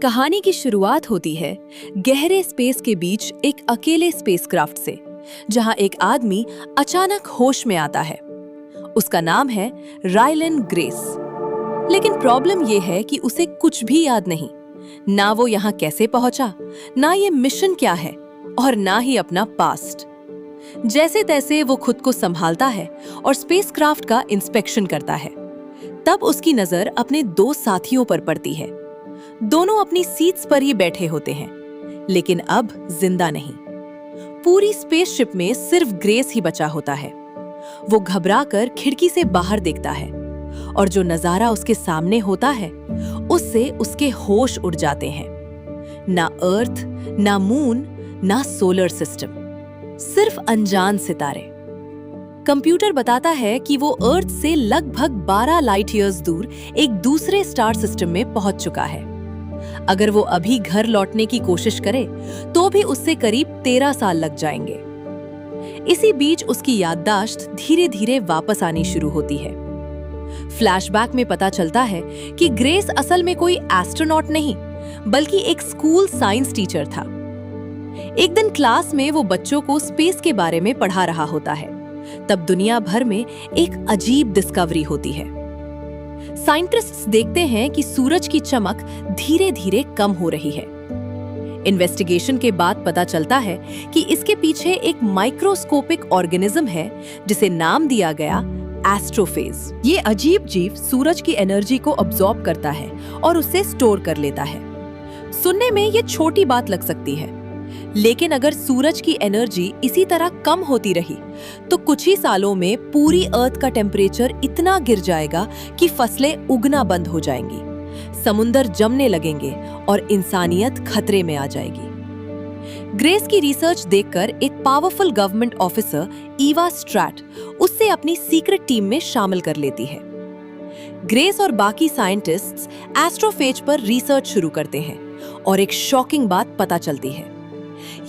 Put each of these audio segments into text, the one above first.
कहानी की शुरुआत होती है गहरे स्पेस के बीच एक अकेले स्पेसक्राफ्ट से, जहां एक आदमी अचानक होश में आता है। उसका नाम है रायलन ग्रेस। लेकिन प्रॉब्लम यह है कि उसे कुछ भी याद नहीं, ना वो यहाँ कैसे पहुंचा, ना ये मिशन क्या है, और ना ही अपना पास्ट। जैसे तैसे वो खुद को संभालता है और स्पेसक्राफ्ट का इंस्पेक्शन करता है। तब उसकी नजर अपने दो साथियों पर पड़ती है। दोनों अपनी सीट्स पर ही बैठे होते हैं, लेकिन अब जिंदा नहीं। पूरी स्पेसशिप में सिर्फ ग्रेस ही बचा होता है। वो घबराकर खिड़की से बाहर देखता है, और जो नजारा उसके सामने होता है उससे उसके होश उड़ जाते हैं। ना अर्थ, ना मून, ना सोलर सिस्टम, सिर्फ अनजान सितारे। कंप्यूटर बताता है कि वो अर्थ से लगभग 12 लाइट ईयर्स दूर एक दूसरे स्टार सिस्टम में पहुंच चुका है। अगर वो अभी घर लौटने की कोशिश करे तो भी उससे करीब 13 साल लग जाएंगे। इसी बीच उसकी याददाश्त धीरे धीरे वापस आनी शुरू होती है। फ्लैशबैक में पता चलता है कि ग्रेस असल में कोई एस्ट्रोनॉट नहीं, बल्कि एक स्कूल साइंस टीचर था। एक दिन क्लास में वो बच्चों को स्पेस के बारे में पढ़ा रहा होता है। तब दुनिया भर में एक अजीब डिस्कवरी होती है। साइंटिस्ट्स देखते हैं कि सूरज की चमक धीरे धीरे कम हो रही है। इन्वेस्टिगेशन के बाद पता चलता है कि इसके पीछे एक माइक्रोस्कोपिक ऑर्गेनिज्म है, जिसे नाम दिया गया एस्ट्रोफेज। ये अजीब जीव सूरज की एनर्जी को अब्सॉर्ब करता है और उसे स्टोर कर लेता है। सुनने में ये छोटी बात लग सकती है, लेकिन अगर सूरज की एनर्जी इसी तरह कम होती रही तो कुछ ही सालों में पूरी अर्थ का टेम्परेचर इतना गिर जाएगा कि फसलें उगना बंद हो जाएंगी, समुंदर जमने लगेंगे और इंसानियत खतरे में आ जाएगी। ग्रेस की रिसर्च देखकर एक powerful government officer Eva straight उससे अपनी सीक्रेट टीम में शामिल कर लेती है। ग्रेस और बाकी साइंटिस्ट्स एस्ट्रोफेज पर रिसर्च शुरू करते हैं और एक शॉकिंग बात पता चलती है।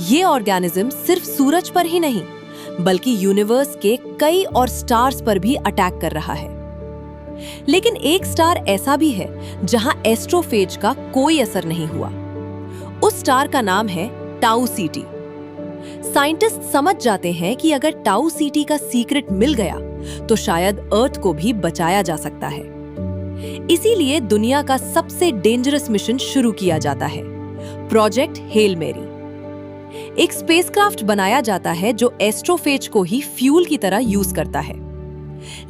ये ऑर्गेनिज्म सिर्फ सूरज पर ही नहीं, बल्कि यूनिवर्स के कई और स्टार्स पर भी अटैक कर रहा है। लेकिन एक स्टार ऐसा भी है जहां एस्ट्रोफेज का कोई असर नहीं हुआ। उस स्टार का नाम है टाउ सीटी। साइंटिस्ट समझ जाते हैं कि अगर टाउ सीटी का सीक्रेट मिल गया तो शायद अर्थ को भी बचाया जा सकता है। इसीलिए दुनिया का सबसे डेंजरस मिशन शुरू किया जाता है, प्रोजेक्ट हेल मैरी। एक स्पेसक्राफ्ट बनाया जाता है जो एस्ट्रोफेज को ही फ्यूल की तरह यूज करता है।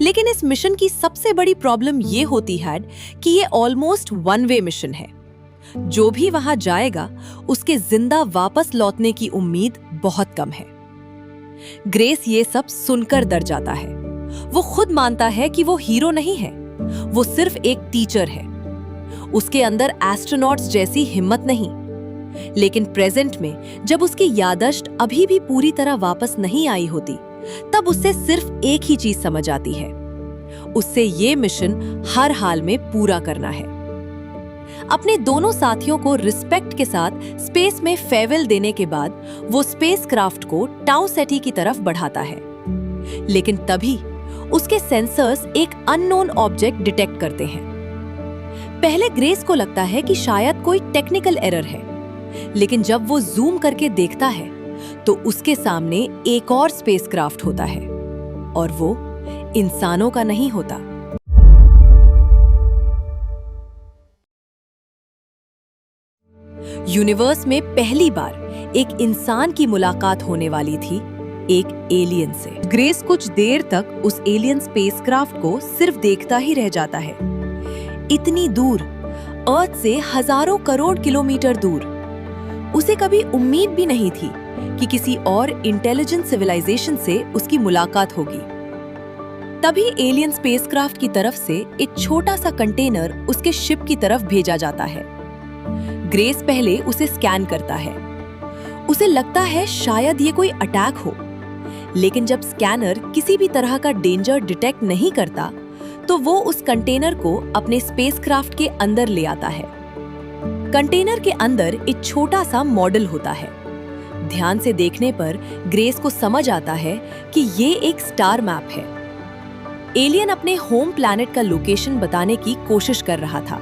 लेकिन इस मिशन की सबसे बड़ी प्रॉब्लम ये होती है कि ये ऑलमोस्ट वन वे मिशन है। जो भी वहां जाएगा उसके जिंदा वापस लौटने की उम्मीद बहुत कम है। ग्रेस ये सब सुनकर डर जाता है। वो खुद मानता है कि वो हीरो नहीं है, वो सिर्फ एक टीचर है। उसके अंदर एस्ट्रोनॉट्स जैसी हिम्मत नहीं। लेकिन प्रेजेंट में जब उसकी याददाश्त अभी भी पूरी तरह वापस नहीं आई होती, तब उसे सिर्फ एक ही चीज समझ आती है, उससे ये मिशन हर हाल में पूरा करना है। अपने दोनों साथियों को रिस्पेक्ट के साथ स्पेस में फेयरवेल देने के बाद वो स्पेसक्राफ्ट को टाउ सेटी की तरफ बढ़ाता है। लेकिन तभी उसके सेंसर्स एक अननोन ऑब्जेक्ट डिटेक्ट करते हैं। पहले ग्रेस को लगता है कि शायद कोई टेक्निकल एरर है, लेकिन जब वो जूम करके देखता है तो उसके सामने एक और स्पेसक्राफ्ट होता है, और वो इंसानों का नहीं होता। यूनिवर्स में पहली बार एक इंसान की मुलाकात होने वाली थी, एक एलियन से। ग्रेस कुछ देर तक उस एलियन स्पेसक्राफ्ट को सिर्फ देखता ही रह जाता है। इतनी दूर, अर्थ से हजारों करोड़ किलोमीटर दूर। उसे कभी उम्मीद भी नहीं थी कि किसी और इंटेलिजेंट सिविलाइजेशन से उसकी मुलाकात होगी। तभी एलियन स्पेसक्राफ्ट की तरफ से एक छोटा सा कंटेनर उसके शिप की तरफ भेजा जाता है। ग्रेस पहले उसे स्कैन करता है। उसे लगता है शायद ये कोई अटैक हो, लेकिन जब स्कैनर किसी भी तरह का डेंजर डिटेक्ट नहीं करता तो वो उस कंटेनर को अपने स्पेसक्राफ्ट के अंदर ले आता है। कंटेनर के अंदर एक छोटा सा मॉडल होता है। ध्यान से देखने पर ग्रेस को समझ आता है कि ये एक स्टार मैप है। एलियन अपने होम प्लैनेट का लोकेशन बताने की कोशिश कर रहा था।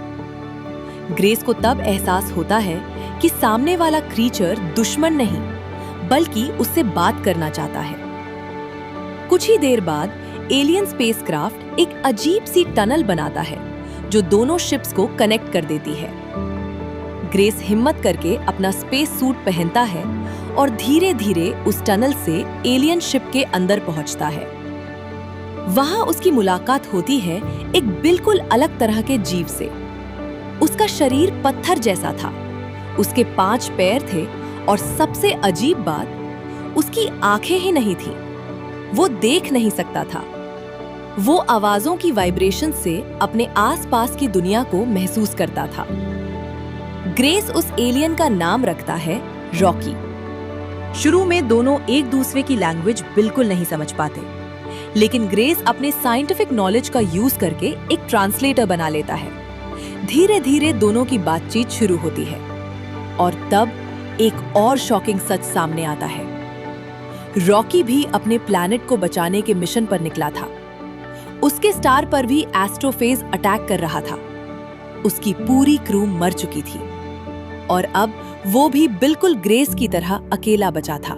ग्रेस को तब एहसास होता है कि सामने वाला क्रीचर दुश्मन नहीं, बल्कि उससे बात करना चाहता है। कुछ ही देर बाद एलियन स्पेसक्राफ्ट एक अजीब सी टनल बनाता है जो दोनों शिप्स को कनेक्ट कर देती है। ग्रेस हिम्मत करके अपना स्पेस सूट पहनता है और धीरे-धीरे उस टनल से एलियन शिप के अंदर पहुंचता है। वहां उसकी मुलाकात होती है एक बिल्कुल अलग तरह के जीव से। उसका शरीर पत्थर जैसा था, उसके 5 पैर थे और सबसे अजीब बात, उसकी आंखें ही नहीं थी। वो देख नहीं सकता था। वो आवाजों की वाइब्रेशन से अपने आसपास की दुनिया को महसूस करता था। ग्रेस उस एलियन का नाम रखता है रॉकी। शुरू में दोनों एक दूसरे की लैंग्वेज बिल्कुल नहीं समझ पाते, लेकिन ग्रेस अपने साइंटिफिक नॉलेज का यूज करके एक ट्रांसलेटर बना लेता है। धीरे धीरे दोनों की बातचीत शुरू होती है और तब एक और शॉकिंग सच सामने आता है। रॉकी भी अपने प्लैनेट को बचाने के मिशन पर निकला था। उसके स्टार पर भी एस्ट्रोफेज अटैक कर रहा था। उसकी पूरी क्रू मर चुकी थी और अब वो भी बिल्कुल ग्रेस की तरह अकेला बचा था।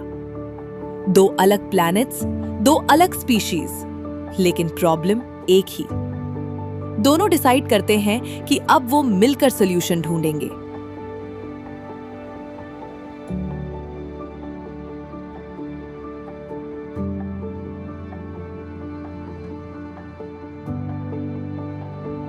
2 अलग प्लैनेट्स, 2 अलग स्पीशीज, लेकिन प्रॉब्लम एक ही। दोनों डिसाइड करते हैं कि अब वो मिलकर सॉल्यूशन ढूंढेंगे।